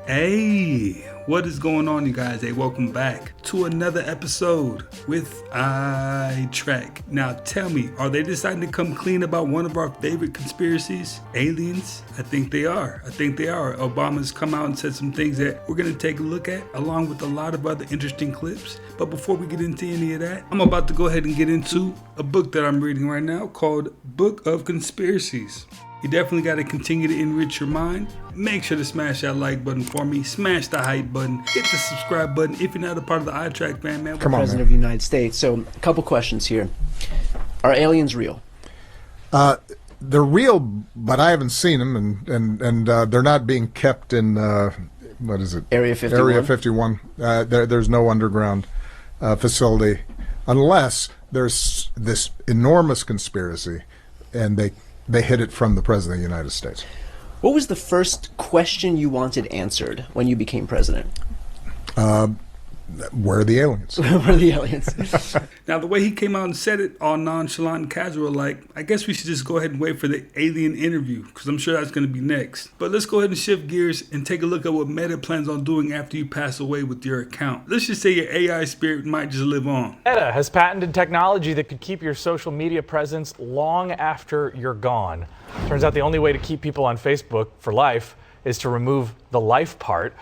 Hey, what is going on, you guys? Hey, welcome back to another episode with iTrack. Now, tell me, are they deciding to come clean about one of our favorite conspiracies? Aliens? I think they are. Obama's come out and said some things that we're going to take a look at, along with a lot of other interesting clips. But before we get into any of that, I'm about to go ahead and get into a book that I'm reading right now called Book of Conspiracies. You definitely got to continue to enrich your mind. Make sure to smash that like button for me. Smash the hype button. Hit the subscribe button if you're not a part of the iTrack fan, man. Come on, President of the United States. So, a couple questions here. Are aliens real? They're real, but I haven't seen them, and they're not being kept in, what is it? Area 51? Area 51. There's no underground facility, unless there's this enormous conspiracy, and they hid it from the President of the United States. What was the first question you wanted answered when you became president? Where are the aliens? Where are the aliens? Now, the way he came out and said it, all nonchalant and casual, like, I guess we should just go ahead and wait for the alien interview, because I'm sure that's going to be next. But let's go ahead and shift gears and take a look at what Meta plans on doing after you pass away with your account. Let's just say your AI spirit might just live on. Meta has patented technology that could keep your social media presence long after you're gone. Turns out the only way to keep people on Facebook for life is to remove the life part.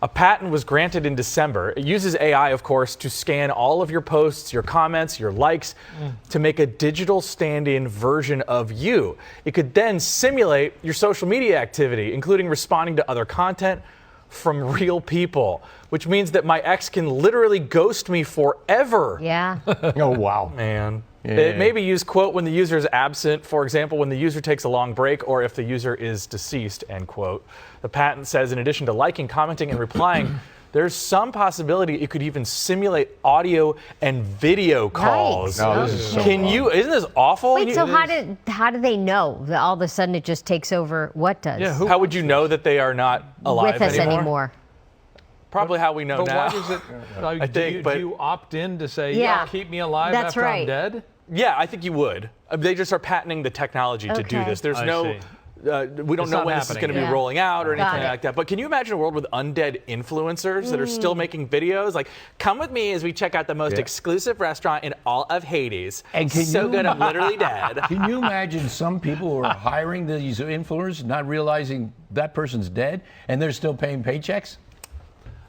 A patent was granted in December. It uses AI, of course, to scan all of your posts, your comments, your likes, to make a digital stand-in version of you. It could then simulate your social media activity, including responding to other content from real people, which means that my ex can literally ghost me forever. Yeah. Oh, wow. Man. Yeah. It may be used, quote, when the user is absent, for example, when the user takes a long break, or if the user is deceased, end quote. The patent says in addition to liking, commenting, and replying, there's some possibility it could even simulate audio and video calls. Right. No, this is so Can wrong. you, isn't this awful? Wait, so how do they know that all of a sudden it just takes over? What does? Yeah, how would you know that they are not alive with us anymore? Probably how we know But now. why does it? I think, do you opt in to say, Yeah. keep me alive That's after right. I'm dead? Yeah, I think you would. They just are patenting the technology to do Okay. this. There's I no, see. we don't It's know not when this is going to be happening yet. rolling out or Got anything it. like that. But can you imagine a world with undead influencers that are still making videos? Like, come with me as we check out the most Yeah. exclusive restaurant in all of Hades. And can So you- good, I'm literally dead. Can you imagine some people who are hiring these influencers, not realizing that person's dead, and they're still paying paychecks?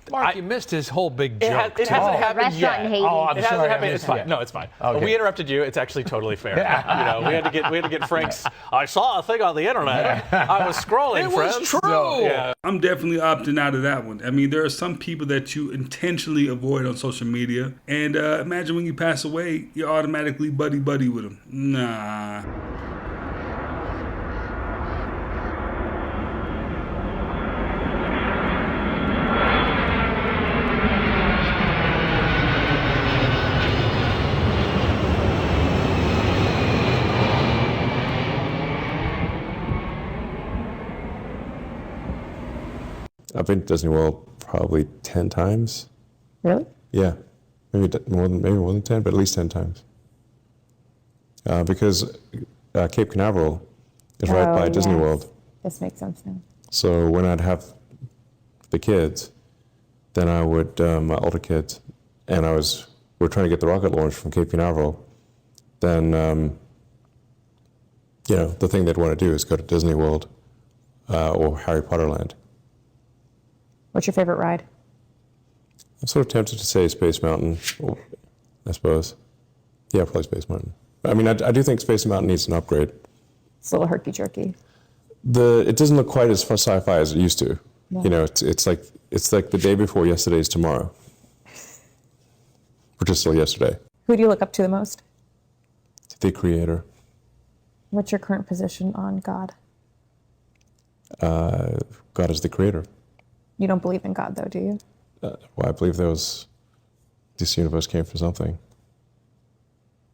Mark, you missed his whole big It, joke. it hasn't Oh. happened Restaurant yet. in Hades. Oh, I'm It sorry, hasn't I happened. It's missed fine. it. No, it's fine. Okay. We interrupted you. It's actually totally fair. You know, we had to get Frank's. I saw a thing on the internet. I was scrolling. It was friends. true. So, yeah. I'm definitely opting out of that one. I mean, there are some people that you intentionally avoid on social media. And imagine when you pass away, you're automatically buddy-buddy with them. Nah. I've been to Disney World probably 10 times. Really? Yeah, maybe more than 10, but at least 10 times. Because Cape Canaveral is right by Disney World. This makes sense now. So when I'd have the kids, then I would, my older kids, and we're trying to get the rocket launch from Cape Canaveral, then, the thing they'd want to do is go to Disney World or Harry Potter Land. What's your favorite ride? I'm sort of tempted to say Space Mountain, I suppose. Yeah, probably Space Mountain. I mean, I do think Space Mountain needs an upgrade. It's a little herky-jerky. It doesn't look quite as sci-fi as it used to. No. You know, it's like the day before yesterday's tomorrow, which is still yesterday. Who do you look up to the most? The Creator. What's your current position on God? God is the Creator. You don't believe in God, though, do you? Well, I believe this universe came from something.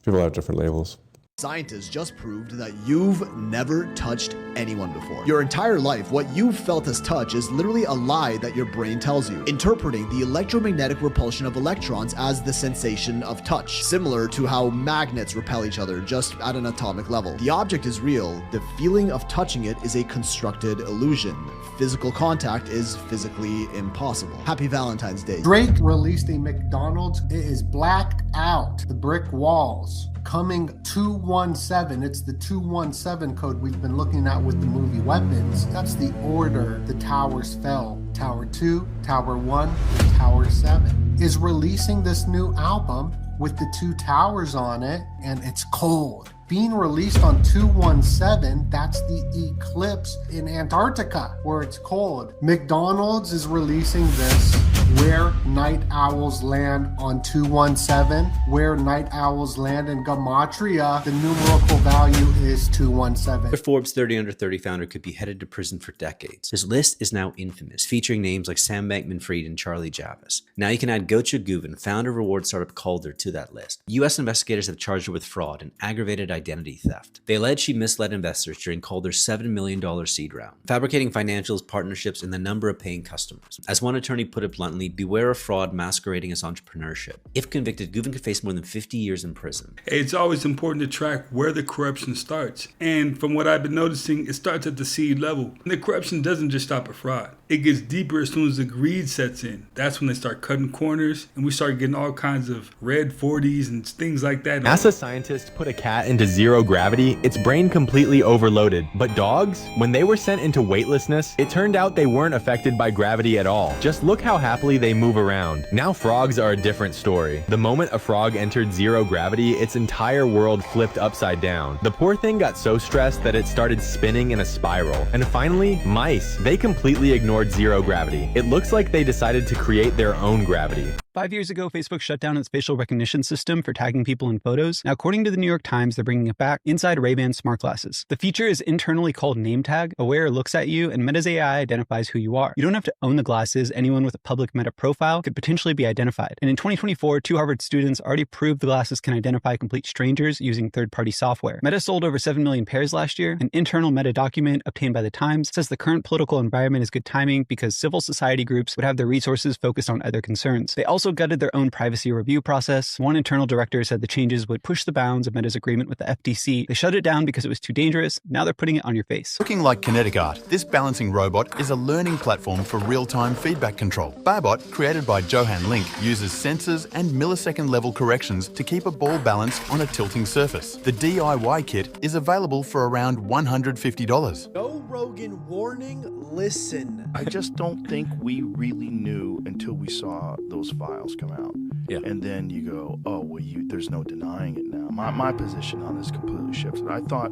People have different labels. Scientists just proved that you've never touched anyone before. Your entire life, what you've felt as touch is literally a lie that your brain tells you, interpreting the electromagnetic repulsion of electrons as the sensation of touch, similar to how magnets repel each other just at an atomic level. The object is real, the feeling of touching it is a constructed illusion. Physical contact is physically impossible. Happy Valentine's Day. Drake released a McDonald's. It is blacked out. The brick walls. Coming 217. It's the 217 code we've been looking at with the movie Weapons. That's the order the towers fell. Tower 2, Tower 1, Tower 7. Is releasing this new album with the two towers on it, and it's cold. Being released on 217, that's the eclipse in Antarctica, where it's cold. McDonald's is releasing this, Where Night Owls Land on 217, Where Night Owls Land in Gematria, the numerical value is 217. The Forbes 30 Under 30 founder could be headed to prison for decades. His list is now infamous, featuring names like Sam Bankman-Fried and Charlie Javis. Now you can add Gocha Guven, founder of reward startup Calder, to that list. U.S. investigators have charged her with fraud and aggravated identity theft. They allege she misled investors during Calder's $7 million seed round, fabricating financials, partnerships, and the number of paying customers. As one attorney put it bluntly, beware of fraud masquerading as entrepreneurship. If convicted, Guven could face more than 50 years in prison. It's always important to track where the corruption starts. And from what I've been noticing, it starts at the seed level. And the corruption doesn't just stop at fraud. It gets deeper as soon as the greed sets in. That's when they start cutting corners and we start getting all kinds of red 40s and things like that. NASA scientists put a cat into zero gravity, its brain completely overloaded. But dogs, when they were sent into weightlessness, it turned out they weren't affected by gravity at all. Just look how happily they move around. Now frogs are a different story. The moment a frog entered zero gravity, its entire world flipped upside down. The poor thing got so stressed that it started spinning in a spiral. And finally, mice. They completely ignored zero gravity. It looks like they decided to create their own gravity. 5 years ago, Facebook shut down its facial recognition system for tagging people in photos. Now, according to the New York Times, they're bringing it back inside Ray-Ban smart glasses. The feature is internally called name tag. A wearer looks at you, and Meta's AI identifies who you are. You don't have to own the glasses. Anyone with a public Meta profile could potentially be identified. And in 2024, 2 Harvard students already proved the glasses can identify complete strangers using third-party software. Meta sold over 7 million pairs last year. An internal Meta document obtained by the Times says the current political environment is good timing because civil society groups would have their resources focused on other concerns. They also gutted their own privacy review process. One internal director said the changes would push the bounds of Meta's agreement with the FTC. They shut it down because it was too dangerous. Now they're putting it on your face. Looking like kinetic art, this balancing robot is a learning platform for real-time feedback control. Barbot, created by Johan Link, uses sensors and millisecond-level corrections to keep a ball balanced on a tilting surface. The DIY kit is available for around $150. Joe Rogan warning, listen. I just don't think we really knew until we saw those files come out. Yeah. And then you go, oh, well, there's no denying it now. My position on this completely shifted. I thought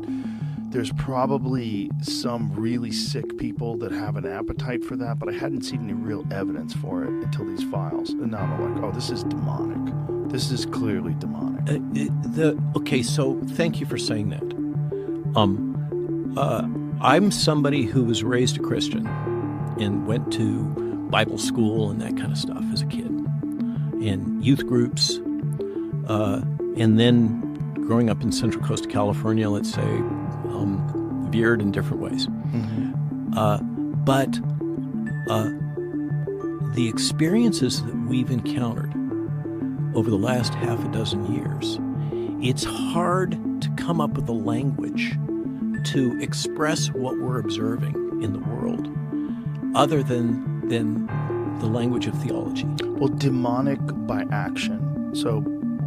there's probably some really sick people that have an appetite for that, but I hadn't seen any real evidence for it until these files. And now I'm like, oh, this is demonic. This is clearly demonic. Okay, so thank you for saying that. I'm somebody who was raised a Christian and went to Bible school and that kind of stuff as a kid, in youth groups, and then growing up in Central Coast of California, let's say, veered in different ways. But the experiences that we've encountered over the last half a dozen years, it's hard to come up with a language to express what we're observing in the world other than the language of theology. Well, demonic by action. So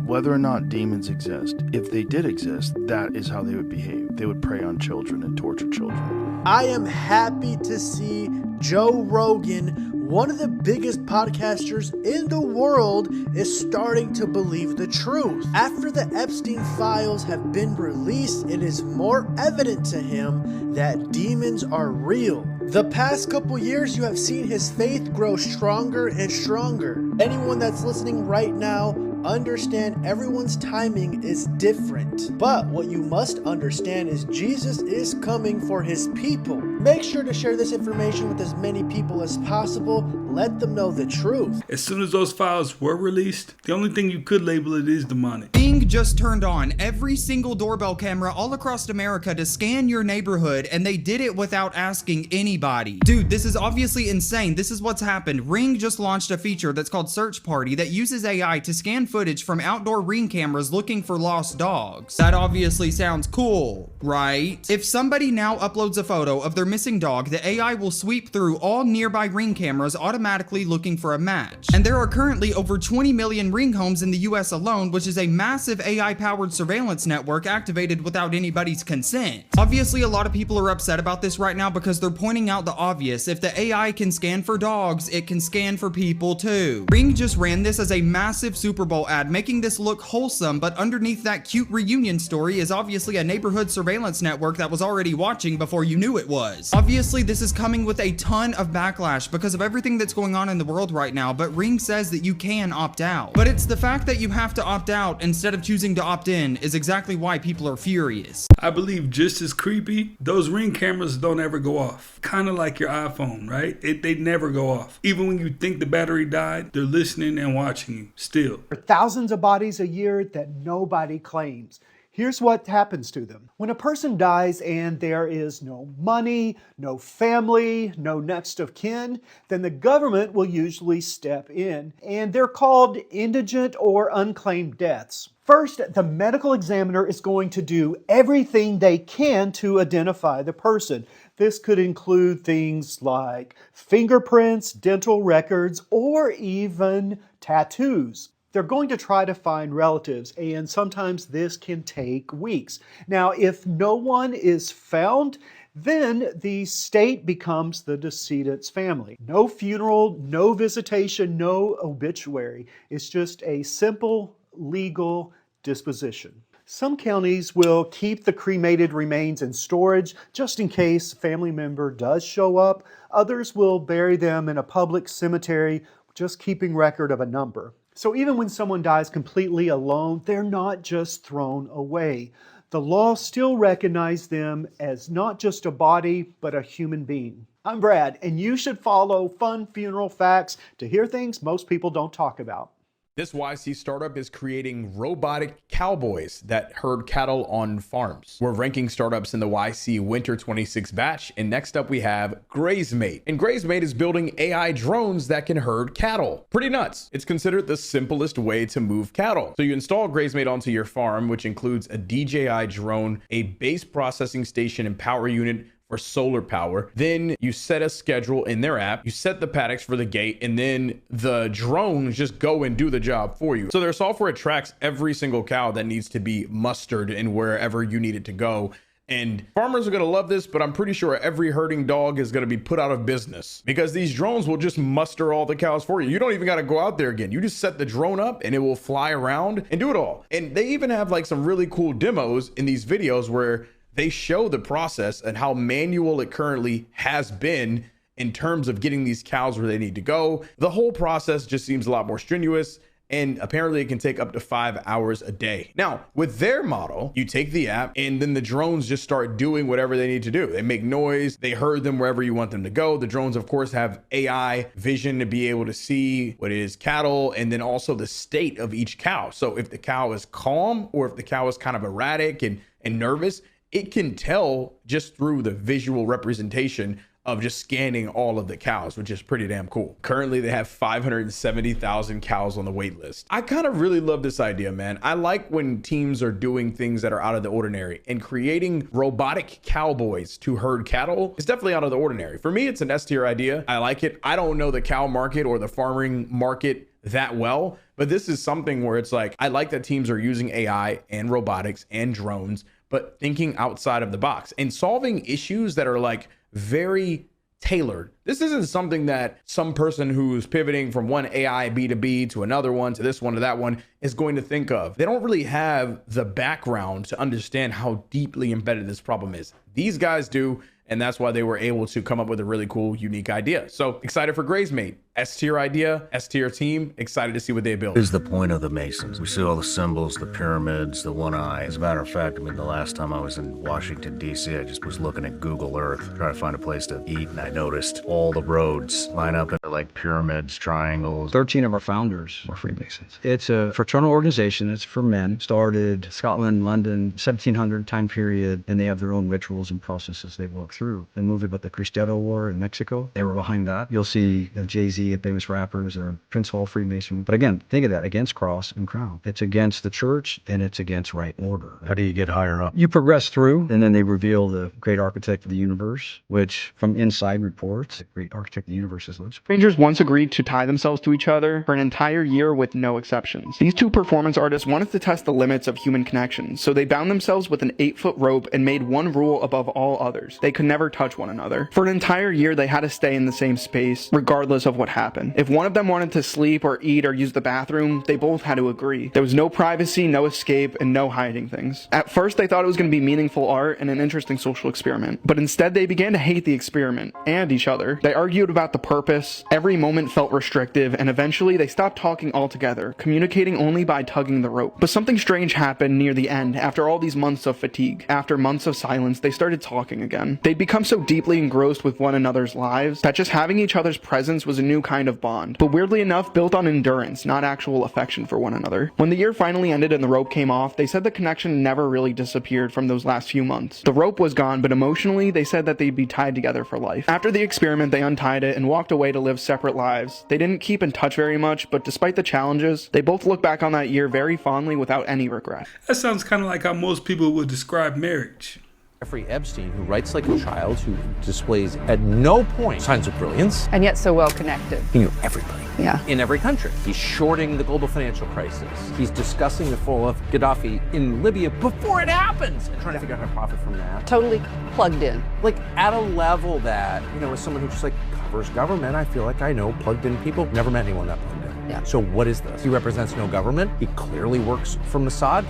whether or not demons exist, if they did exist, that is how they would behave. They would prey on children and torture children. I am happy to see Joe Rogan, one of the biggest podcasters in the world, is starting to believe the truth. After the Epstein files have been released, it is more evident to him that demons are real. The past couple years, you have seen his faith grow stronger and stronger. Anyone that's listening right now, understand everyone's timing is different. But what you must understand is Jesus is coming for his people. Make sure to share this information with as many people as possible. Let them know the truth. As soon as those files were released, the only thing you could label it is demonic. Being Ring just turned on every single doorbell camera all across America to scan your neighborhood, and they did it without asking anybody. Dude, this is obviously insane. This is what's happened. Ring just launched a feature that's called Search Party that uses AI to scan footage from outdoor Ring cameras looking for lost dogs. That obviously sounds cool, right? If somebody now uploads a photo of their missing dog, the AI will sweep through all nearby Ring cameras automatically looking for a match. And there are currently over 20 million Ring homes in the US alone, which is a massive AI-powered surveillance network activated without anybody's consent. Obviously, a lot of people are upset about this right now because they're pointing out the obvious. If the AI can scan for dogs, it can scan for people too. Ring just ran this as a massive Super Bowl ad, making this look wholesome, but underneath that cute reunion story is obviously a neighborhood surveillance network that was already watching before you knew it was. Obviously, this is coming with a ton of backlash because of everything that's going on in the world right now, but Ring says that you can opt out. But it's the fact that you have to opt out instead of choosing to opt in is exactly why people are furious. I believe just as creepy, those Ring cameras don't ever go off. Kind of like your iPhone, right? They never go off. Even when you think the battery died, they're listening and watching you still. Thousands of bodies a year that nobody claims. Here's what happens to them. When a person dies and there is no money, no family, no next of kin, then the government will usually step in, and they're called indigent or unclaimed deaths. First, the medical examiner is going to do everything they can to identify the person. This could include things like fingerprints, dental records, or even tattoos. They're going to try to find relatives, and sometimes this can take weeks. Now, if no one is found, then the state becomes the decedent's family. No funeral, no visitation, no obituary. It's just a simple legal disposition. Some counties will keep the cremated remains in storage just in case a family member does show up. Others will bury them in a public cemetery, just keeping record of a number. So even when someone dies completely alone, they're not just thrown away. The law still recognizes them as not just a body, but a human being. I'm Brad, and you should follow Fun Funeral Facts to hear things most people don't talk about. This YC startup is creating robotic cowboys that herd cattle on farms. We're ranking startups in the YC Winter 26 batch, and next up we have Grazemate. And Grazemate is building AI drones that can herd cattle. Pretty nuts. It's considered the simplest way to move cattle. So you install Grazemate onto your farm, which includes a DJI drone, a base processing station and power unit for solar power. Then you set a schedule in their app, you set the paddocks for the gate, and then the drones just go and do the job for you. So their software tracks every single cow that needs to be mustered in wherever you need it to go. And farmers are gonna love this, but I'm pretty sure every herding dog is gonna be put out of business because these drones will just muster all the cows for you. You don't even gotta go out there again. You just set the drone up and it will fly around and do it all. And they even have like some really cool demos in these videos where they show the process and how manual it currently has been in terms of getting these cows where they need to go. The whole process just seems a lot more strenuous, and apparently it can take up to 5 hours a day. Now, with their model, you take the app and then the drones just start doing whatever they need to do. They make noise, they herd them wherever you want them to go. The drones, of course, have AI vision to be able to see what is cattle and then also the state of each cow. So if the cow is calm or if the cow is kind of erratic and nervous, it can tell just through the visual representation of just scanning all of the cows, which is pretty damn cool. Currently, they have 570,000 cows on the wait list. I kind of really love this idea, man. I like when teams are doing things that are out of the ordinary, and creating robotic cowboys to herd cattle is definitely out of the ordinary. For me, it's an S-tier idea. I like it. I don't know the cow market or the farming market that well, but this is something where it's like, I like that teams are using AI and robotics and drones, but thinking outside of the box and solving issues that are like very tailored. This isn't something that some person who's pivoting from one AI B2B to another one, to this one, to that one, is going to think of. They don't really have the background to understand how deeply embedded this problem is. These guys do, and that's why they were able to come up with a really cool, unique idea. So excited for Grazemate. S tier idea, S tier team, excited to see what they build. Here's the point of the Masons. We see all the symbols, the pyramids, the one eye. As a matter of fact, the last time I was in Washington, D.C., I just was looking at Google Earth, trying to find a place to eat, and I noticed all the roads line up into like pyramids, triangles. 13 of our founders were Freemasons. It's a fraternal organization. It's for men. Started Scotland, London, 1700 time period, and they have their own rituals and processes they walk through. The movie about the Cristero War in Mexico, they were behind that. You'll see Jay-Z and famous rappers or Prince Hall Freemason. But again, think of that, against cross and crown. It's against the church and it's against right order. How do you get higher up? You progress through, and then they reveal the great architect of the universe, which from inside reports, the great architect of the universe is Lucifer. Strangers once agreed to tie themselves to each other for an entire year with no exceptions. These two performance artists wanted to test the limits of human connections, so they bound themselves with an 8-foot rope and made one rule above all others. They could never touch one another. For an entire year, they had to stay in the same space, regardless of what happened. If one of them wanted to sleep or eat or use the bathroom, they both had to agree. There was no privacy, no escape, and no hiding things. At first, they thought it was going to be meaningful art and an interesting social experiment, but instead they began to hate the experiment and each other. They argued about the purpose, every moment felt restrictive, and eventually they stopped talking altogether, communicating only by tugging the rope. But something strange happened near the end. After all these months of fatigue, after months of silence, they started talking again. They'd become so deeply engrossed with one another's lives that just having each other's presence was a new kind of bond, but weirdly enough built on endurance, not actual affection for one another. When the year finally ended and the rope came off, they said the connection never really disappeared from those last few months. The rope was gone, but emotionally they said that they'd be tied together for life. After the experiment, they untied it and walked away to live separate lives. They didn't keep in touch very much, but despite the challenges, they both look back on that year very fondly without any regret. That sounds kind of like how most people would describe marriage. Jeffrey Epstein, who writes like a child, who displays at no point signs of brilliance. And yet so well connected. He knew everybody. Yeah. In every country. He's shorting the global financial crisis. He's discussing the fall of Gaddafi in Libya before it happens and trying to figure out how to profit from that. Totally plugged in. Like at a level that, as someone who just like covers government, I feel like I know plugged in people. Never met anyone that plugged in. Yeah. So what is this? He represents no government. He clearly works for Mossad.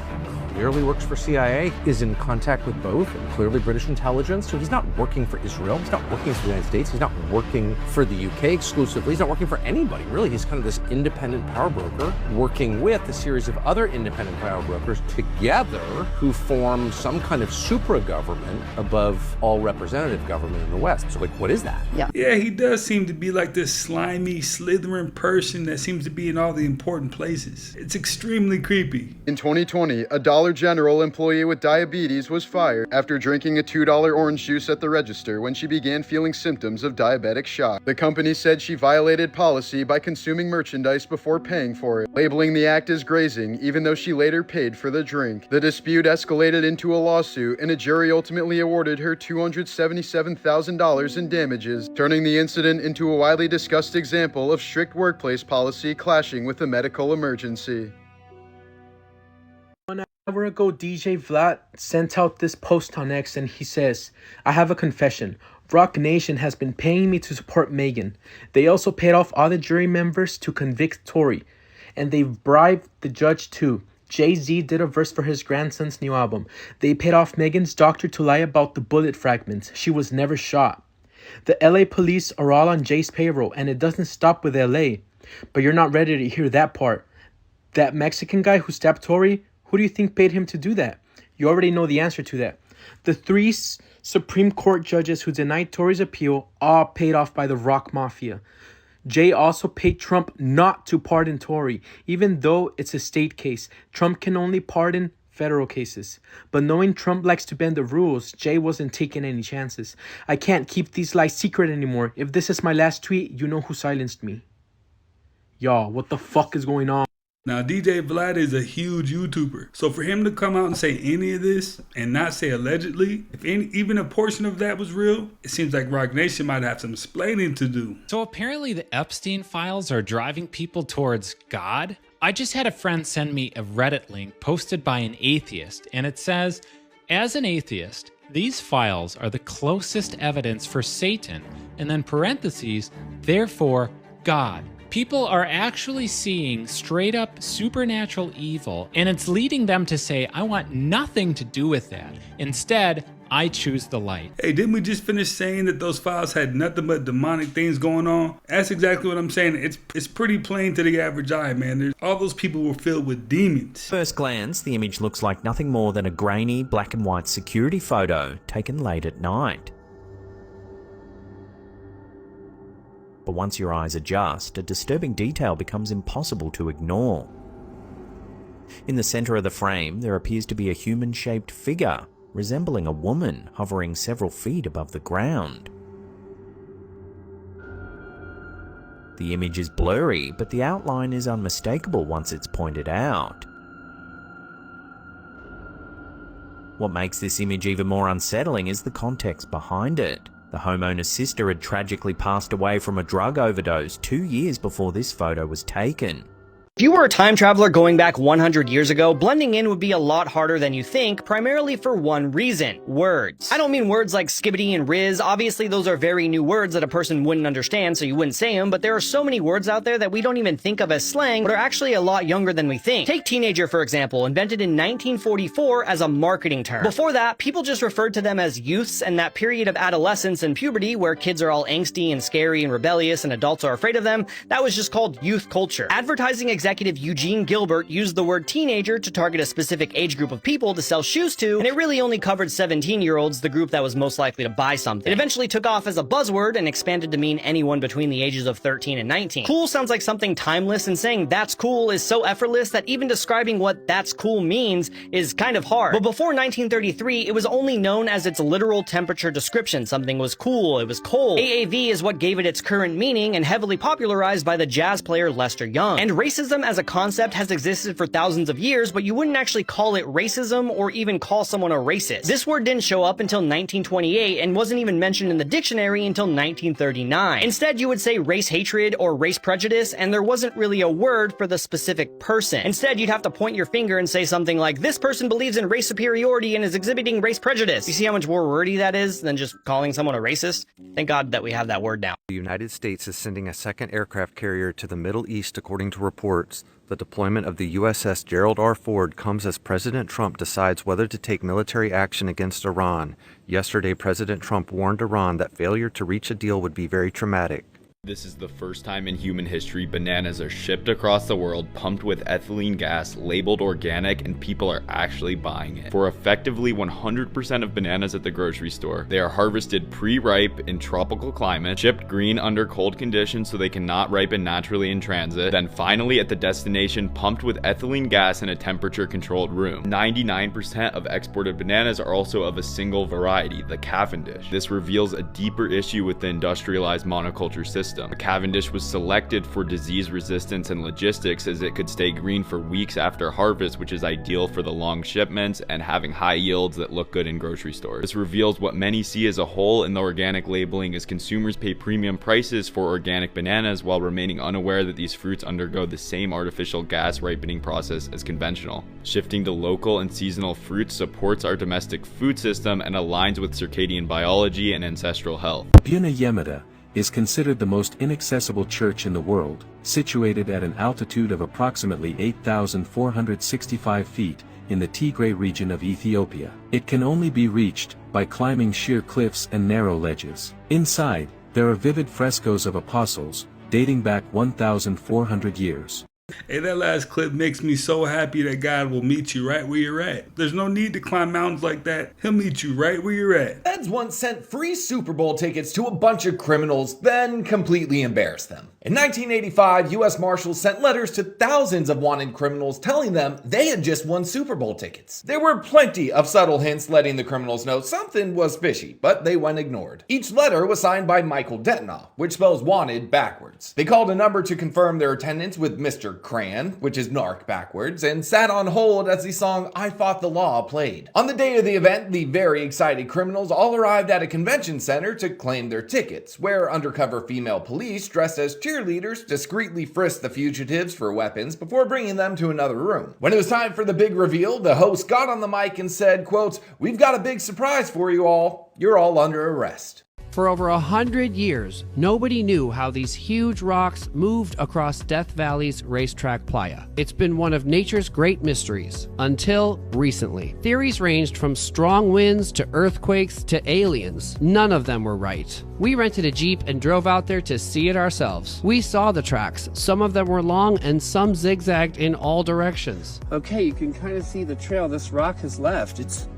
Clearly works for CIA, is in contact with both, and clearly British intelligence. So he's not working for Israel, he's not working for the United States, he's not working for the UK exclusively, he's not working for anybody, really. He's kind of this independent power broker working with a series of other independent power brokers together who form some kind of supra-government above all representative government in the West. So what is that? Yeah, he does seem to be like this slimy, slithering person that seems to be in all the important places. It's extremely creepy. In 2020, a Dollar General employee with diabetes was fired after drinking a $2 orange juice at the register when she began feeling symptoms of diabetic shock. The company said she violated policy by consuming merchandise before paying for it, labeling the act as grazing even though she later paid for the drink. The dispute escalated into a lawsuit and a jury ultimately awarded her $277,000 in damages, turning the incident into a widely discussed example of strict workplace policy clashing with a medical emergency. 1 hour ago, DJ Vlad sent out this post on X and he says, I have a confession. Roc Nation has been paying me to support Megan. They also paid off all the jury members to convict Tory. And they've bribed the judge too. Jay-Z did a verse for his grandson's new album. They paid off Megan's doctor to lie about the bullet fragments. She was never shot. The LA police are all on Jay's payroll, and it doesn't stop with LA. But you're not ready to hear that part. That Mexican guy who stabbed Tory, who do you think paid him to do that? You already know the answer to that. The 3 Supreme Court judges who denied Tory's appeal, all paid off by the Rock Mafia. Jay also paid Trump not to pardon Tory, even though it's a state case. Trump can only pardon federal cases. But knowing Trump likes to bend the rules, Jay wasn't taking any chances. I can't keep these lies secret anymore. If this is my last tweet, you know who silenced me. Y'all, what the fuck is going on? Now, DJ Vlad is a huge YouTuber. So for him to come out and say any of this and not say allegedly, if even a portion of that was real, it seems like Roc Nation might have some explaining to do. So apparently the Epstein files are driving people towards God. I just had a friend send me a Reddit link posted by an atheist, and it says, as an atheist, these files are the closest evidence for Satan, and then parentheses, therefore, God. People are actually seeing straight up supernatural evil, and it's leading them to say, I want nothing to do with that. Instead, I choose the light. Hey, didn't we just finish saying that those files had nothing but demonic things going on? That's exactly what I'm saying. It's pretty plain to the average eye, man. All those people were filled with demons. First glance, the image looks like nothing more than a grainy black and white security photo taken late at night. But once your eyes adjust, a disturbing detail becomes impossible to ignore. In the center of the frame, there appears to be a human-shaped figure, resembling a woman hovering several feet above the ground. The image is blurry, but the outline is unmistakable once it's pointed out. What makes this image even more unsettling is the context behind it. The homeowner's sister had tragically passed away from a drug overdose 2 years before this photo was taken. If you were a time traveler going back 100 years ago, blending in would be a lot harder than you think, primarily for one reason: words. I don't mean words like skibbity and riz. Obviously, those are very new words that a person wouldn't understand, so you wouldn't say them, but there are so many words out there that we don't even think of as slang, but are actually a lot younger than we think. Take teenager, for example, invented in 1944 as a marketing term. Before that, people just referred to them as youths, and that period of adolescence and puberty where kids are all angsty and scary and rebellious and adults are afraid of them, that was just called youth culture. Advertising executive Eugene Gilbert used the word teenager to target a specific age group of people to sell shoes to, and it really only covered 17-year-olds, the group that was most likely to buy something. It eventually took off as a buzzword and expanded to mean anyone between the ages of 13 and 19. Cool sounds like something timeless, and saying that's cool is so effortless that even describing what that's cool means is kind of hard. But before 1933, it was only known as its literal temperature description. Something was cool, it was cold. AAV is what gave it its current meaning, and heavily popularized by the jazz player Lester Young. And racism as a concept has existed for thousands of years, but you wouldn't actually call it racism or even call someone a racist. This word didn't show up until 1928 and wasn't even mentioned in the dictionary until 1939. Instead, you would say race hatred or race prejudice, and there wasn't really a word for the specific person. Instead, you'd have to point your finger and say something like, this person believes in race superiority and is exhibiting race prejudice. You see how much more wordy that is than just calling someone a racist? Thank God that we have that word now. The United States is sending a second aircraft carrier to the Middle East, according to reports. The deployment of the USS Gerald R. Ford comes as President Trump decides whether to take military action against Iran. Yesterday, President Trump warned Iran that failure to reach a deal would be very traumatic. This is the first time in human history bananas are shipped across the world, pumped with ethylene gas, labeled organic, and people are actually buying it. For effectively 100% of bananas at the grocery store, they are harvested pre-ripe in tropical climates, shipped green under cold conditions so they cannot ripen naturally in transit, then finally at the destination pumped with ethylene gas in a temperature-controlled room. 99% of exported bananas are also of a single variety, the Cavendish. This reveals a deeper issue with the industrialized monoculture system. The Cavendish was selected for disease resistance and logistics, as it could stay green for weeks after harvest, which is ideal for the long shipments and having high yields that look good in grocery stores. This reveals what many see as a hole in the organic labeling, as consumers pay premium prices for organic bananas while remaining unaware that these fruits undergo the same artificial gas ripening process as conventional. Shifting to local and seasonal fruits supports our domestic food system and aligns with circadian biology and ancestral health. Buna Yemeda is considered the most inaccessible church in the world, situated at an altitude of approximately 8,465 feet in the Tigray region of Ethiopia. It can only be reached by climbing sheer cliffs and narrow ledges. Inside, there are vivid frescoes of apostles, dating back 1,400 years. Hey, that last clip makes me so happy that God will meet you right where you're at. There's no need to climb mountains like that. He'll meet you right where you're at. Feds once sent free Super Bowl tickets to a bunch of criminals, then completely embarrassed them. In 1985, U.S. Marshals sent letters to thousands of wanted criminals telling them they had just won Super Bowl tickets. There were plenty of subtle hints letting the criminals know something was fishy, but they went ignored. Each letter was signed by Michael Detnoff, which spells wanted backwards. They called a number to confirm their attendance with Mr. Cran, which is narc backwards, and sat on hold as the song I Fought the Law played. On the day of the event, the very excited criminals all arrived at a convention center to claim their tickets, where undercover female police dressed as cheerleaders discreetly frisked the fugitives for weapons before bringing them to another room. When it was time for the big reveal, the host got on the mic and said, quote, "We've got a big surprise for you all. You're all under arrest." For over 100 years, nobody knew how these huge rocks moved across Death Valley's racetrack playa. It's been one of nature's great mysteries, until recently. Theories ranged from strong winds to earthquakes to aliens. None of them were right. We rented a Jeep and drove out there to see it ourselves. We saw the tracks. Some of them were long and some zigzagged in all directions. Okay, you can kind of see the trail this rock has left. It's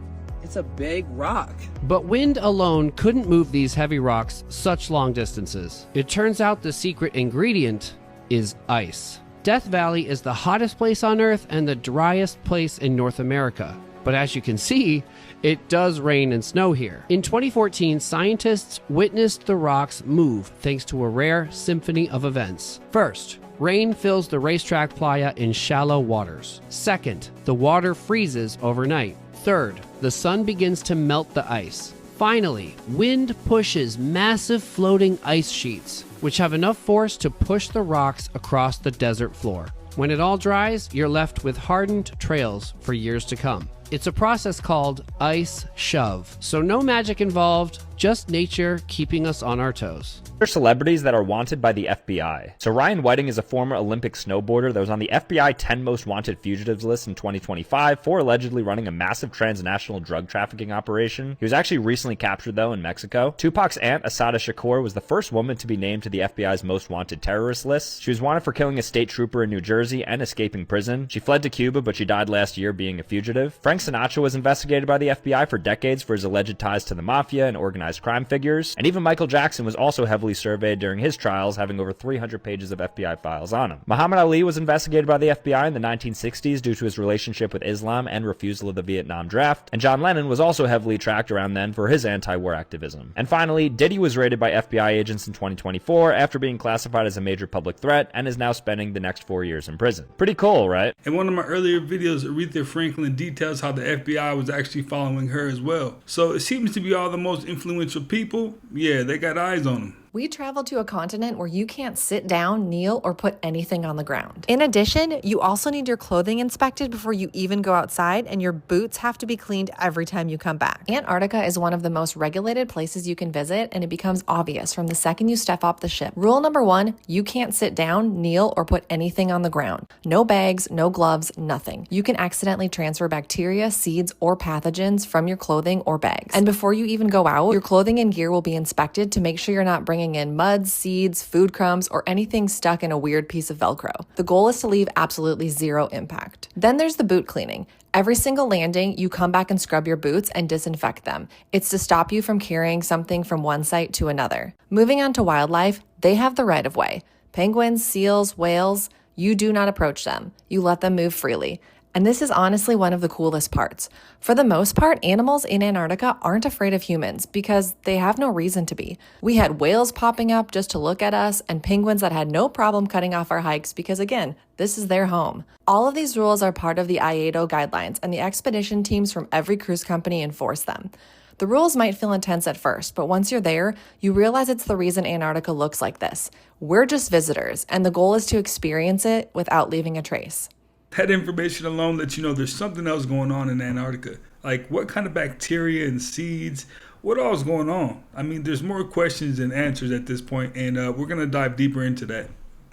a big rock. But wind alone couldn't move these heavy rocks such long distances. It turns out the secret ingredient is ice. Death Valley is the hottest place on Earth and the driest place in North America. But as you can see, it does rain and snow here. In 2014, scientists witnessed the rocks move thanks to a rare symphony of events. First, rain fills the racetrack playa in shallow waters. Second, the water freezes overnight. Third, the sun begins to melt the ice. Finally, wind pushes massive floating ice sheets, which have enough force to push the rocks across the desert floor. When it all dries, you're left with hardened trails for years to come. It's a process called ice shove. So no magic involved, just nature keeping us on our toes. There are celebrities that are wanted by the FBI. So Ryan Whiting is a former Olympic snowboarder that was on the FBI 10 most wanted fugitives list in 2025 for allegedly running a massive transnational drug trafficking operation. He was actually recently captured though in Mexico. Tupac's aunt, Asada Shakur, was the first woman to be named to the FBI's most wanted terrorist list. She was wanted for killing a state trooper in New Jersey and escaping prison. She fled to Cuba, but she died last year being a fugitive. Frank Sinatra was investigated by the FBI for decades for his alleged ties to the mafia and organized crime figures. And even Michael Jackson was also heavily surveyed during his trials, having over 300 pages of FBI files on him. Muhammad Ali was investigated by the FBI in the 1960s due to his relationship with Islam and refusal of the Vietnam draft, and John Lennon was also heavily tracked around then for his anti-war activism. And finally, Diddy was raided by FBI agents in 2024 after being classified as a major public threat and is now spending the next 4 years in prison. Pretty cool, right? In one of my earlier videos, Aretha Franklin details how the FBI was actually following her as well. So it seems to be all the most influential people. Yeah, they got eyes on them. We traveled to a continent where you can't sit down, kneel, or put anything on the ground. In addition, you also need your clothing inspected before you even go outside, and your boots have to be cleaned every time you come back. Antarctica is one of the most regulated places you can visit, and it becomes obvious from the second you step off the ship. Rule number 1, you can't sit down, kneel, or put anything on the ground. No bags, no gloves, nothing. You can accidentally transfer bacteria, seeds, or pathogens from your clothing or bags. And before you even go out, your clothing and gear will be inspected to make sure you're not bringing in mud, seeds, food crumbs, or anything stuck in a weird piece of Velcro. The goal is to leave absolutely zero impact. Then there's the boot cleaning. Every single landing, you come back and scrub your boots and disinfect them. It's to stop you from carrying something from one site to another. Moving on to wildlife, they have the right of way. Penguins, seals, whales, you do not approach them. You let them move freely. And this is honestly one of the coolest parts. For the most part, animals in Antarctica aren't afraid of humans because they have no reason to be. We had whales popping up just to look at us and penguins that had no problem cutting off our hikes because, again, this is their home. All of these rules are part of the IATO guidelines, and the expedition teams from every cruise company enforce them. The rules might feel intense at first, but once you're there, you realize it's the reason Antarctica looks like this. We're just visitors, and the goal is to experience it without leaving a trace. That information alone lets you know there's something else going on in Antarctica. Like what kind of bacteria and seeds, what all is going on? I mean, there's more questions than answers at this point, and we're going to dive deeper into that.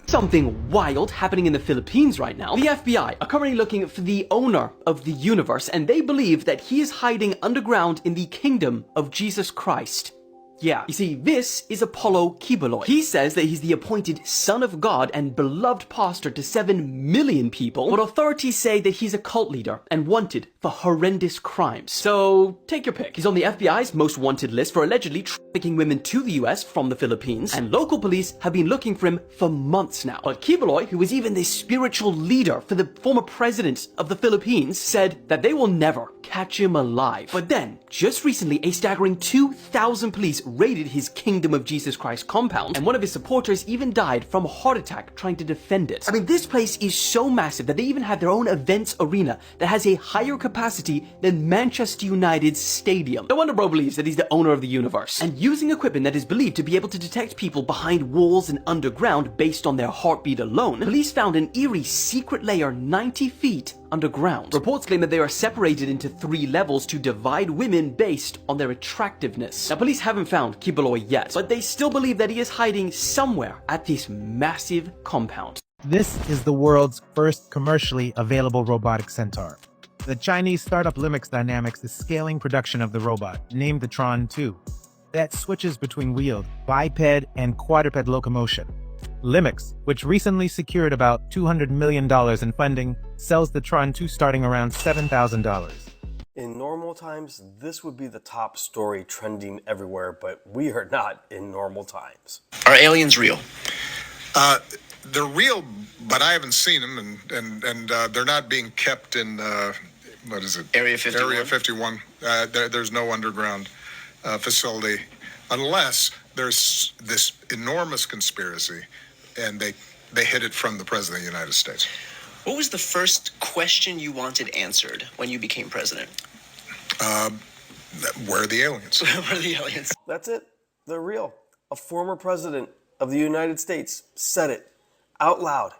Something wild happening in the Philippines right now. The FBI are currently looking for the owner of the universe, and they believe that he is hiding underground in the kingdom of Jesus Christ. Yeah, you see, this is Apollo Kiboloi. He says that he's the appointed son of God and beloved pastor to 7 million people, but authorities say that he's a cult leader and wanted for horrendous crimes. So, take your pick. He's on the FBI's most wanted list for allegedly trafficking women to the US from the Philippines, and local police have been looking for him for months now. But Kiboloi, who was even the spiritual leader for the former president of the Philippines, said that they will never catch him alive. But then, just recently, a staggering 2,000 police raided his Kingdom of Jesus Christ compound, and one of his supporters even died from a heart attack trying to defend it. I mean, this place is so massive that they even have their own events arena that has a higher capacity than Manchester United's stadium. No wonder bro believes that he's the owner of the universe. And using equipment that is believed to be able to detect people behind walls and underground based on their heartbeat alone, police found an eerie secret layer 90 feet underground. Reports claim that they are separated into 3 levels to divide women based on their attractiveness. Now, police haven't found Kiboloi yet, but they still believe that he is hiding somewhere at this massive compound. This is the world's first commercially available robotic centaur. The Chinese startup Limix Dynamics is scaling production of the robot, named the Tron 2, that switches between wheeled, biped, and quadruped locomotion. Limix, which recently secured about $200 million in funding, sells the Tron 2 starting around $7,000. In normal times, this would be the top story trending everywhere, but we are not in normal times. Are aliens real? They're real, but I haven't seen them, and they're not being kept in, what is it? Area 51? Area 51. There's no underground facility, unless there's this enormous conspiracy, and they hid it from the President of the United States. What was the first question you wanted answered when you became president? Where are the aliens? Where are the aliens? That's it. They're real. A former president of the United States said it out loud,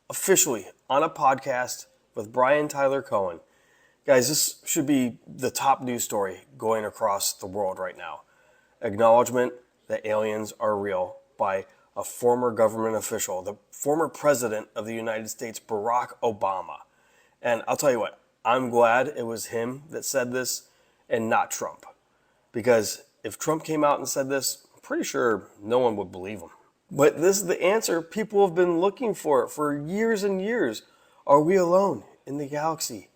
officially, on a podcast with Brian Tyler Cohen. Guys, this should be the top news story going across the world right now. Acknowledgement that aliens are real by a former government official, the former president of the United States, Barack Obama. And I'll tell you what, I'm glad it was him that said this and not Trump. Because if Trump came out and said this, I'm pretty sure no one would believe him. But this is the answer people have been looking for years and years. Are we alone in the galaxy?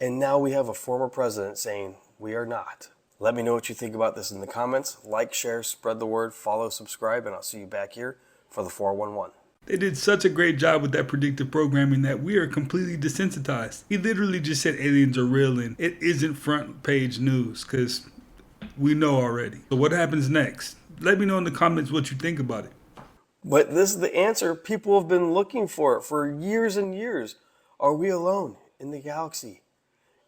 And now we have a former president saying we are not. Let me know what you think about this in the comments. Like, share, spread the word, follow, subscribe, and I'll see you back here for the 411. They did such a great job with that predictive programming that we are completely desensitized. He literally just said aliens are real and it isn't front page news because we know already. So what happens next? Let me know in the comments what you think about it. But this is the answer people have been looking for years and years. Are we alone in the galaxy?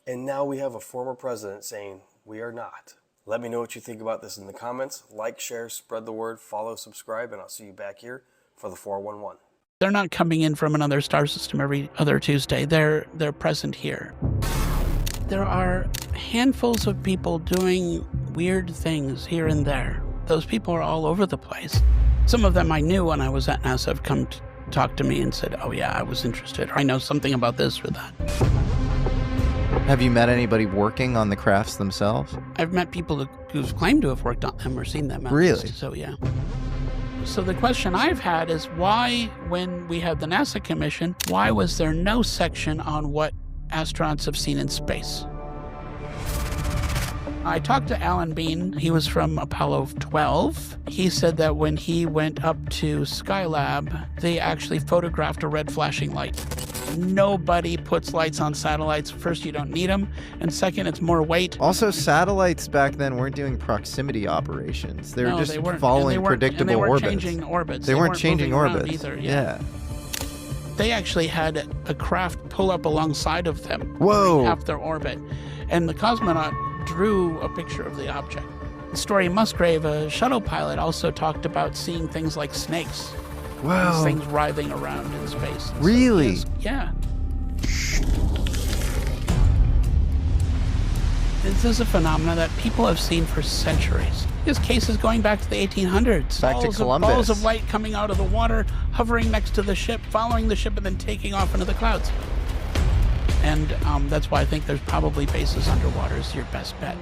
And now we have a former president saying we are not. Let me know what you think about this in the comments. Like, share, spread the word, follow, subscribe, and I'll see you back here for the 411. They're not coming in from another star system every other Tuesday. They're present here. There are handfuls of people doing weird things here and there. Those people are all over the place. Some of them I knew when I was at NASA have come to talk to me and said, oh yeah, I was interested. Or I know something about this or that. Have you met anybody working on the crafts themselves? I've met people who've claimed to have worked on them or seen them. Really? So yeah. So the question I've had is why, when we had the NASA commission, why was there no section on what astronauts have seen in space? I talked to Alan Bean. He was from Apollo 12. He said that when he went up to Skylab, they actually photographed a red flashing light. Nobody puts lights on satellites. First, you don't need them, and second, it's more weight. Also, satellites back then weren't doing proximity operations. They were just following predictable orbits. They weren't changing orbits. They weren't changing orbits either. Yeah. They actually had a craft pull up alongside of them. Whoa. Half their orbit. And the cosmonaut drew a picture of the object. The story Musgrave, a shuttle pilot, also talked about seeing things like snakes. Wow. These things writhing around in space. Really? So yeah. This is a phenomenon that people have seen for centuries. There's cases going back to the 1800s. Back to Columbus. Balls of light coming out of the water, hovering next to the ship, following the ship, and then taking off into the clouds. And that's why I think there's probably bases underwater is your best bet.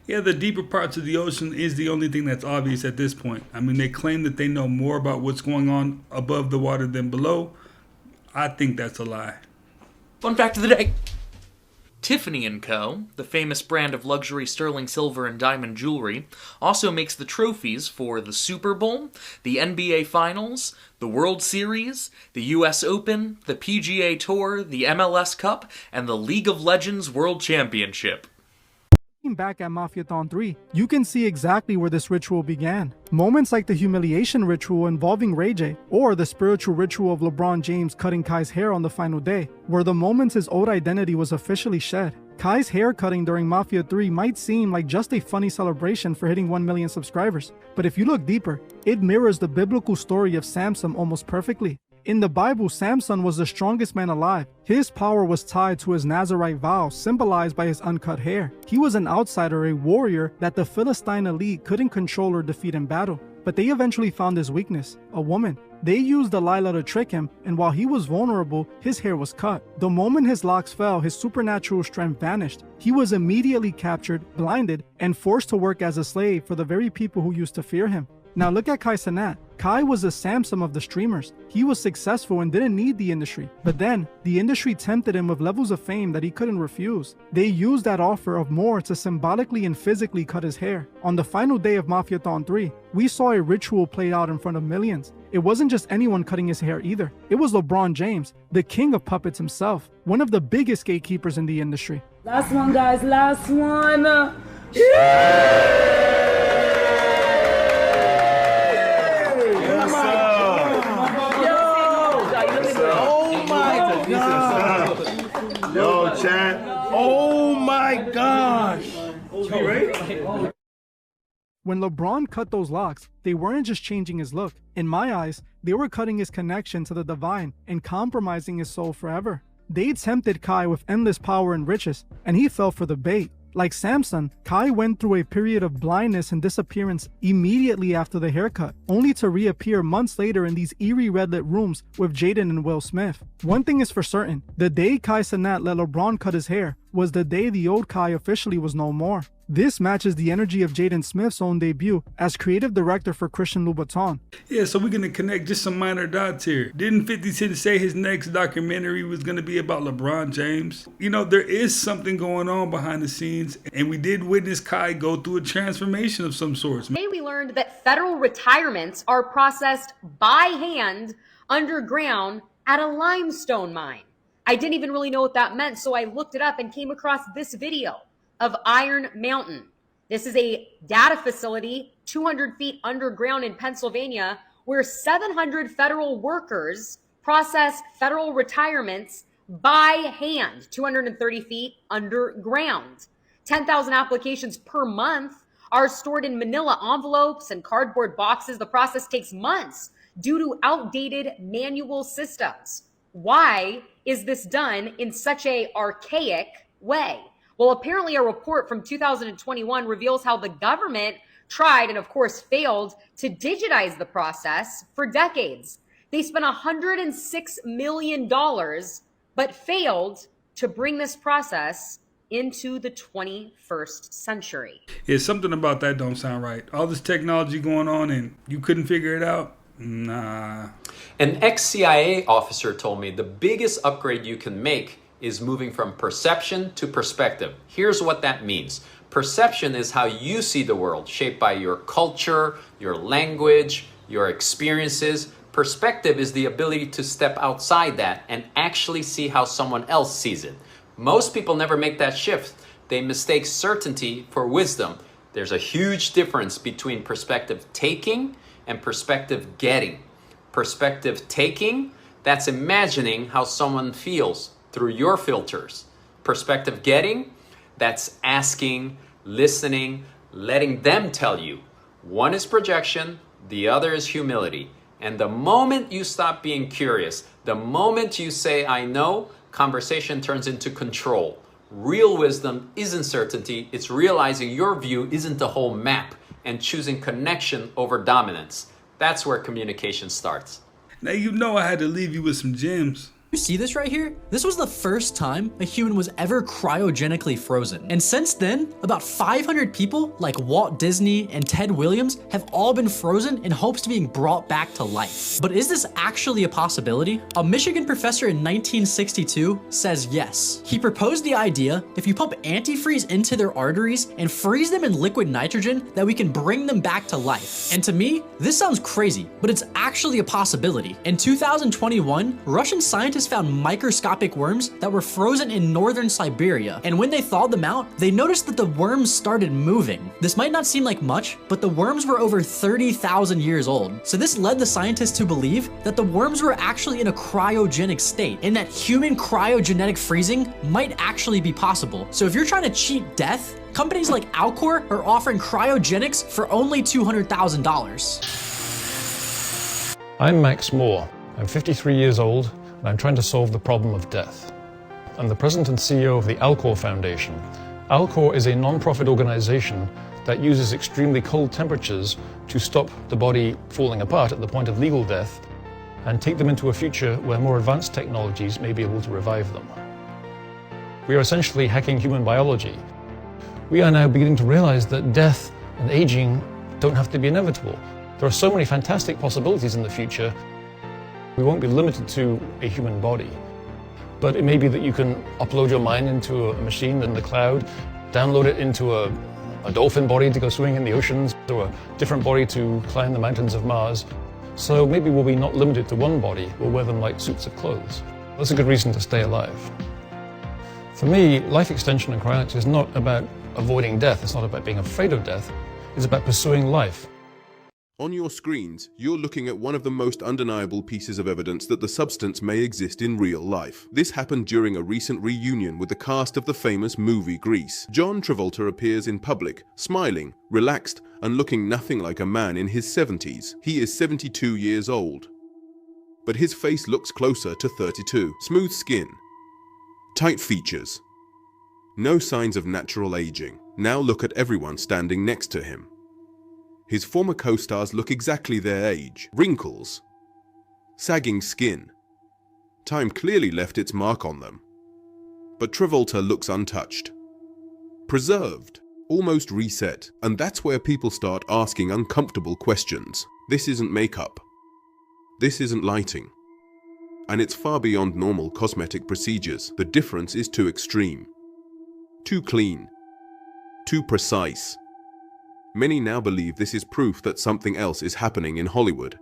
Yeah, the deeper parts of the ocean is the only thing that's obvious at this point. I mean, they claim that they know more about what's going on above the water than below. I think that's a lie. Fun fact of the day. Tiffany & Co., the famous brand of luxury sterling silver and diamond jewelry, also makes the trophies for the Super Bowl, the NBA Finals, the World Series, the US Open, the PGA Tour, the MLS Cup, and the League of Legends World Championship. Looking back at Mafiathon 3, you can see exactly where this ritual began. Moments like the humiliation ritual involving Ray J, or the spiritual ritual of LeBron James cutting Kai's hair on the final day, were the moments his old identity was officially shed. Kai's hair cutting during Mafia 3 might seem like just a funny celebration for hitting 1 million subscribers, but if you look deeper, it mirrors the biblical story of Samson almost perfectly. In the Bible, Samson was the strongest man alive. His power was tied to his Nazirite vow, symbolized by his uncut hair. He was an outsider, a warrior that the Philistine elite couldn't control or defeat in battle. But they eventually found his weakness, a woman. They used Delilah to trick him, and while he was vulnerable, his hair was cut. The moment his locks fell, his supernatural strength vanished. He was immediately captured, blinded, and forced to work as a slave for the very people who used to fear him. Now look at Kai Cenat. Kai was the Samson of the streamers. He was successful and didn't need the industry. But then, the industry tempted him with levels of fame that he couldn't refuse. They used that offer of more to symbolically and physically cut his hair. On the final day of Mafiathon 3, we saw a ritual played out in front of millions. It wasn't just anyone cutting his hair either. It was LeBron James, the king of puppets himself, one of the biggest gatekeepers in the industry. Last one, guys, last one. Yeah! Yo, chat. Oh my gosh. When LeBron cut those locks, they weren't just changing his look. In my eyes, they were cutting his connection to the divine and compromising his soul forever. They tempted Kai with endless power and riches, and he fell for the bait. Like Samson, Kai went through a period of blindness and disappearance immediately after the haircut, only to reappear months later in these eerie red-lit rooms with Jaden and Will Smith. One thing is for certain, the day Kai Cenat let LeBron cut his hair was the day the old Kai officially was no more. This matches the energy of Jaden Smith's own debut as creative director for Christian Louboutin. Yeah, so we're going to connect just some minor dots here. Didn't 50 Cent say his next documentary was going to be about LeBron James? You know, there is something going on behind the scenes, and we did witness Kai go through a transformation of some sorts. Today we learned that federal retirements are processed by hand underground at a limestone mine. I didn't even really know what that meant, so I looked it up and came across this video of Iron Mountain. This is a data facility 200 feet underground in Pennsylvania where 700 federal workers process federal retirements by hand, 230 feet underground. 10,000 applications per month are stored in manila envelopes and cardboard boxes. The process takes months due to outdated manual systems. Why is this done in such an archaic way? Well, apparently a report from 2021 reveals how the government tried and of course failed to digitize the process for decades. They spent $106 million, but failed to bring this process into the 21st century. Yeah, something about that don't sound right. All this technology going on and you couldn't figure it out? Nah. An ex-CIA officer told me the biggest upgrade you can make is moving from perception to perspective. Here's what that means. Perception is how you see the world, shaped by your culture, your language, your experiences. Perspective is the ability to step outside that and actually see how someone else sees it. Most people never make that shift. They mistake certainty for wisdom. There's a huge difference between perspective taking and perspective getting. Perspective taking, that's imagining how someone feels through your filters. Perspective getting, that's asking, listening, letting them tell you. One is projection, the other is humility. And the moment you stop being curious, the moment you say, I know, conversation turns into control. Real wisdom isn't certainty, it's realizing your view isn't the whole map and choosing connection over dominance. That's where communication starts. Now you know I had to leave you with some gems. You see this right here? This was the first time a human was ever cryogenically frozen. And since then, about 500 people like Walt Disney and Ted Williams have all been frozen in hopes of being brought back to life. But is this actually a possibility? A Michigan professor in 1962 says yes. He proposed the idea if you pump antifreeze into their arteries and freeze them in liquid nitrogen that we can bring them back to life. And to me, this sounds crazy, but it's actually a possibility. In 2021, Russian scientists found microscopic worms that were frozen in northern Siberia, and when they thawed them out, they noticed that the worms started moving. This might not seem like much, but the worms were over 30,000 years old. So this led the scientists to believe that the worms were actually in a cryogenic state, and that human cryogenic freezing might actually be possible. So if you're trying to cheat death, companies like Alcor are offering cryogenics for only $200,000. I'm Max Moore. I'm 53 years old, and I'm trying to solve the problem of death. I'm the president and CEO of the Alcor Foundation. Alcor is a non-profit organization that uses extremely cold temperatures to stop the body falling apart at the point of legal death and take them into a future where more advanced technologies may be able to revive them. We are essentially hacking human biology. We are now beginning to realize that death and aging don't have to be inevitable. There are so many fantastic possibilities in the future. We won't be limited to a human body. But it may be that you can upload your mind into a machine in the cloud, download it into a dolphin body to go swimming in the oceans, or a different body to climb the mountains of Mars. So maybe we'll be not limited to one body, we'll wear them like suits of clothes. That's a good reason to stay alive. For me, life extension and cryonics is not about avoiding death, it's not about being afraid of death, it's about pursuing life. On your screens, you're looking at one of the most undeniable pieces of evidence that the substance may exist in real life. This happened during a recent reunion with the cast of the famous movie Grease. John Travolta appears in public, smiling, relaxed, and looking nothing like a man in his 70s. He is 72 years old. But his face looks closer to 32. Smooth skin, tight features, no signs of natural aging. Now look at everyone standing next to him. His former co-stars look exactly their age. Wrinkles, sagging skin. Time clearly left its mark on them. But Travolta looks untouched, preserved, almost reset. And that's where people start asking uncomfortable questions. This isn't makeup. This isn't lighting. And it's far beyond normal cosmetic procedures. The difference is too extreme, too clean, too precise. Many now believe this is proof that something else is happening in Hollywood.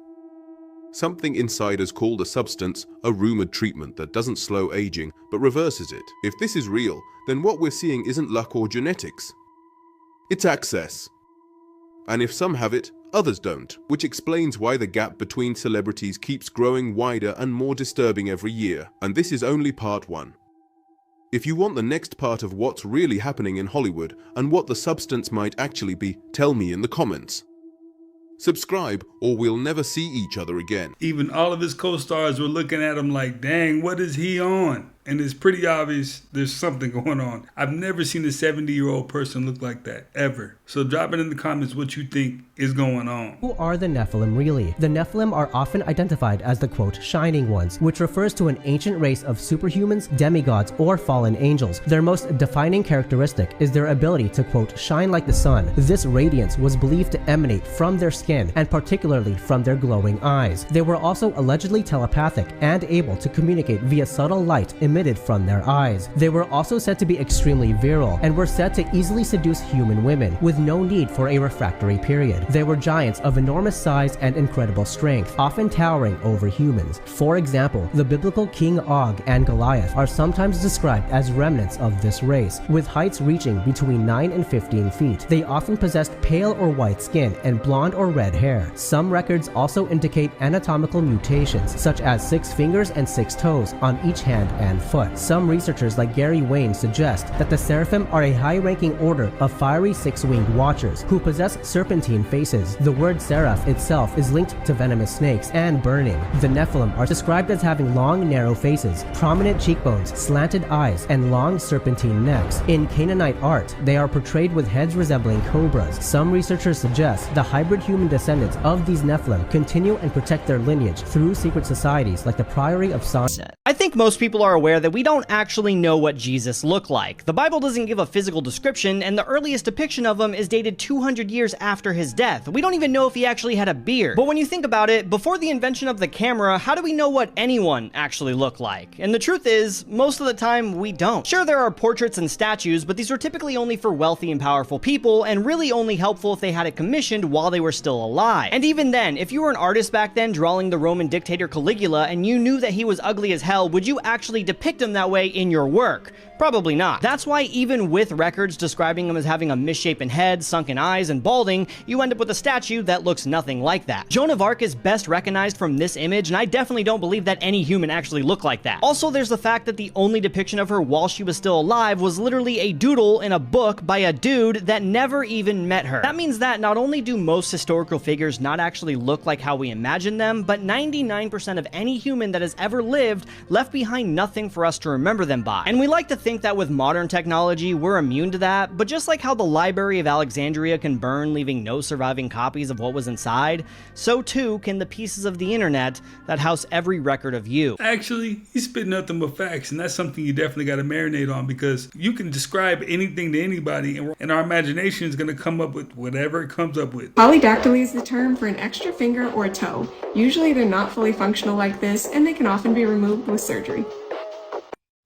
Something insiders call the substance a rumored treatment that doesn't slow aging but reverses it. If this is real, then what we're seeing isn't luck or genetics. It's access. And if some have it, others don't, which explains why the gap between celebrities keeps growing wider and more disturbing every year. And this is only part one. If you want the next part of what's really happening in Hollywood and what the substance might actually be, tell me in the comments. Subscribe or we'll never see each other again. Even all of his co-stars were looking at him like, dang, what is he on? And it's pretty obvious there's something going on. I've never seen a 70-year-old person look like that, ever. So drop it in the comments what you think is going on. Who are the Nephilim really? The Nephilim are often identified as the quote, shining ones, which refers to an ancient race of superhumans, demigods, or fallen angels. Their most defining characteristic is their ability to quote, shine like the sun. This radiance was believed to emanate from their skin, and particularly from their glowing eyes. They were also allegedly telepathic and able to communicate via subtle light emitted from their eyes. They were also said to be extremely virile and were said to easily seduce human women with no need for a refractory period. They were giants of enormous size and incredible strength, often towering over humans. For example, the biblical King Og and Goliath are sometimes described as remnants of this race, with heights reaching between 9 and 15 feet. They often possessed pale or white skin and blonde or red hair. Some records also indicate anatomical mutations, such as 6 fingers and 6 toes on each hand and foot. Some researchers like Gary Wayne suggest that the Seraphim are a high-ranking order of fiery 6-winged watchers who possess serpentine faces. The word seraph itself is linked to venomous snakes and burning. The Nephilim are described as having long, narrow faces, prominent cheekbones, slanted eyes, and long serpentine necks. In Canaanite art, they are portrayed with heads resembling cobras. Some researchers suggest the hybrid human descendants of these Nephilim continue and protect their lineage through secret societies like the Priory of Sunset. I think most people are aware that we don't actually know what Jesus looked like. The Bible doesn't give a physical description, and the earliest depiction of him is dated 200 years after his death. We don't even know if he actually had a beard. But when you think about it, before the invention of the camera, how do we know what anyone actually looked like? And the truth is, most of the time, we don't. Sure, there are portraits and statues, but these were typically only for wealthy and powerful people, and really only helpful if they had it commissioned while they were still alive. And even then, if you were an artist back then drawing the Roman dictator Caligula and you knew that he was ugly as hell, would you actually depict depict him that way in your work? Probably not. That's why even with records describing him as having a misshapen head, sunken eyes, and balding, you end up with a statue that looks nothing like that. Joan of Arc is best recognized from this image, and I definitely don't believe that any human actually looked like that. Also, there's the fact that the only depiction of her while she was still alive was literally a doodle in a book by a dude that never even met her. That means that not only do most historical figures not actually look like how we imagine them, but 99% of any human that has ever lived left behind nothing for us to remember them by. And we like to think that with modern technology, we're immune to that, but just like how the Library of Alexandria can burn, leaving no surviving copies of what was inside, so too can the pieces of the internet that house every record of you. Actually, you spit nothing but facts, and that's something you definitely got to marinate on, because you can describe anything to anybody, and our imagination is going to come up with whatever it comes up with. Polydactyly is the term for an extra finger or toe. Usually they're not fully functional like this, and they can often be removed with surgery.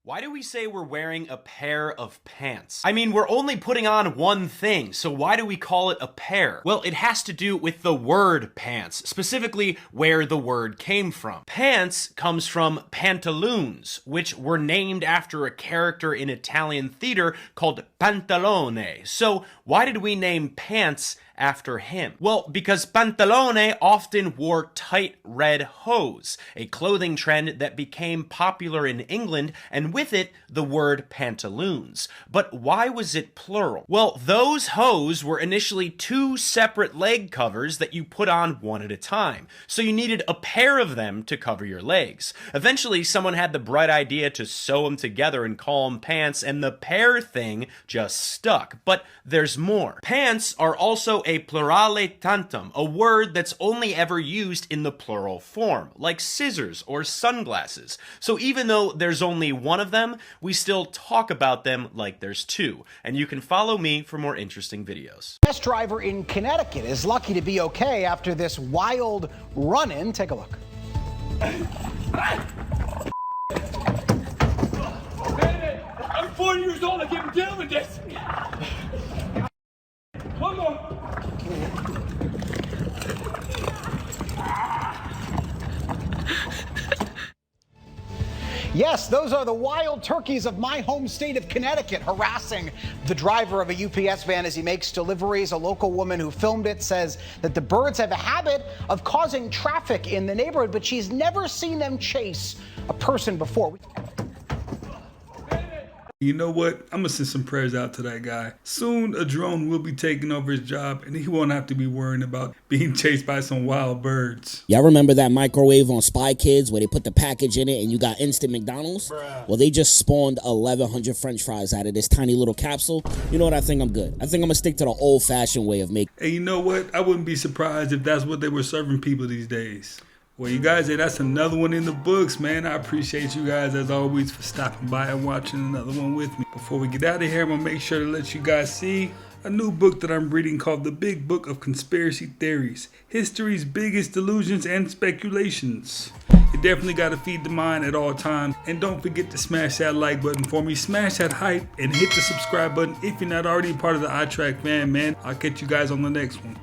Why do we say we're wearing a pair of pants? I mean, we're only putting on one thing, so why do we call it a pair? Well, it has to do with the word pants, specifically where the word came from. Pants comes from pantaloons, which were named after a character in Italian theater called Pantalone. So why did we name pants after him? Well, because Pantalone often wore tight red hose, a clothing trend that became popular in England, and with it, the word pantaloons. But why was it plural? Well, those hose were initially two separate leg covers that you put on one at a time, so you needed a pair of them to cover your legs. Eventually, someone had the bright idea to sew them together and call them pants, and the pair thing just stuck. But there's more. Pants are also a plurale tantum, a word that's only ever used in the plural form, like scissors or sunglasses. So even though there's only one of them, we still talk about them like there's two. And you can follow me for more interesting videos. Best driver in Connecticut is lucky to be okay after this wild run-in. Take a look. I'm 40 years old. I can't be dealing with this. One more. Yes, those are the wild turkeys of my home state of Connecticut harassing the driver of a UPS van as he makes deliveries. A local woman who filmed it says that the birds have a habit of causing traffic in the neighborhood, but she's never seen them chase a person before. You know what? I'm gonna send some prayers out to that guy. Soon a drone will be taking over his job, and he won't have to be worrying about being chased by some wild birds. Y'all remember that microwave on Spy Kids where they put the package in it and you got instant McDonald's? Bruh. Well, they just spawned 1,100 French fries out of this tiny little capsule. You know what? I think I'm good. I think I'm gonna stick to the old-fashioned way of making. And you know what? I wouldn't be surprised if that's what they were serving people these days. Well, you guys, that's another one in the books, man. I appreciate you guys, as always, for stopping by and watching another one with me. Before we get out of here, I'm going to make sure to let you guys see a new book that I'm reading called The Big Book of Conspiracy Theories, History's Biggest Delusions and Speculations. You definitely got to feed the mind at all times. And don't forget to smash that like button for me, smash that hype, and hit the subscribe button if you're not already part of the iTrack fan, man. I'll catch you guys on the next one.